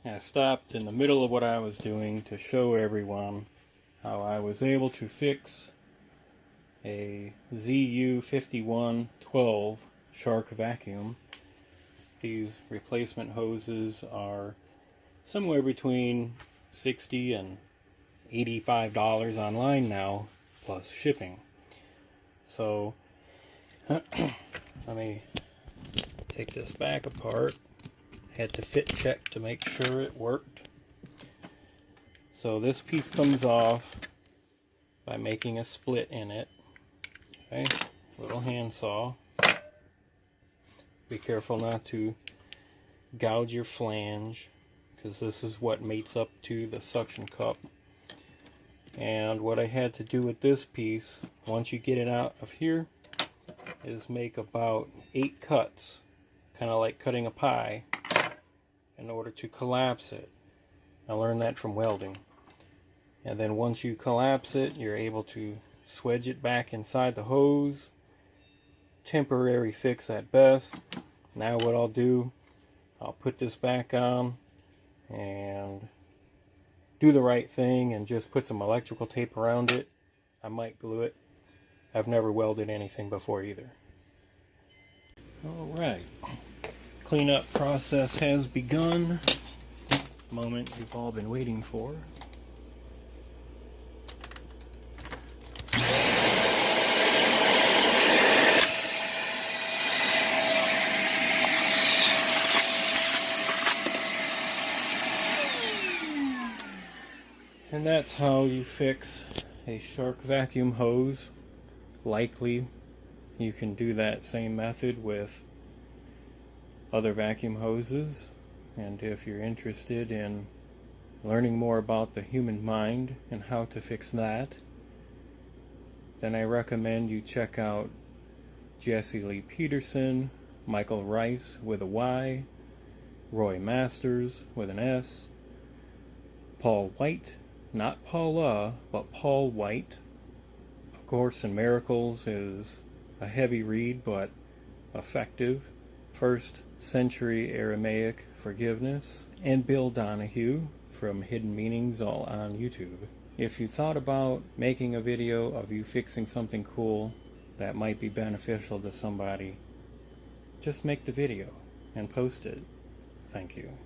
I stopped in the middle of what I was doing to show everyone how I was able to fix a ZU5112 Shark vacuum. These replacement hoses are somewhere between $60 and $85 online now, plus shipping. So let me take this back apart. Had to fit check to make sure it worked. So this piece comes off by making a split in it. Okay, little handsaw. Be careful not to gouge your flange, because this is what mates up to the suction cup. And what I had to do with this piece, once you get it out of here, is make about 8 cuts, kind of like cutting a pie, in order to collapse it. I learned that from welding. And then once you collapse it, you're able to swedge it back inside the hose. Temporary fix at best. Now what I'll do, I'll put this back on and do the right thing and just put some electrical tape around it. I might glue it. I've never welded anything before either. Alright. Cleanup process has begun. The moment you've all been waiting for. And that's how you fix a Shark vacuum hose. Likely you can do that same method with other vacuum hoses. And if you're interested in learning more about the human mind and how to fix that, then I recommend you check out Jesse Lee Peterson, Michael Rice with a Y, Roy Masters with an S, Paul White, not Paula, but Paul White. A Course in Miracles is a heavy read, but effective. First Century Aramaic Forgiveness, and Bill Donahue from Hidden Meanings, all on YouTube. If you thought about making a video of you fixing something cool that might be beneficial to somebody, just make the video and post it. Thank you.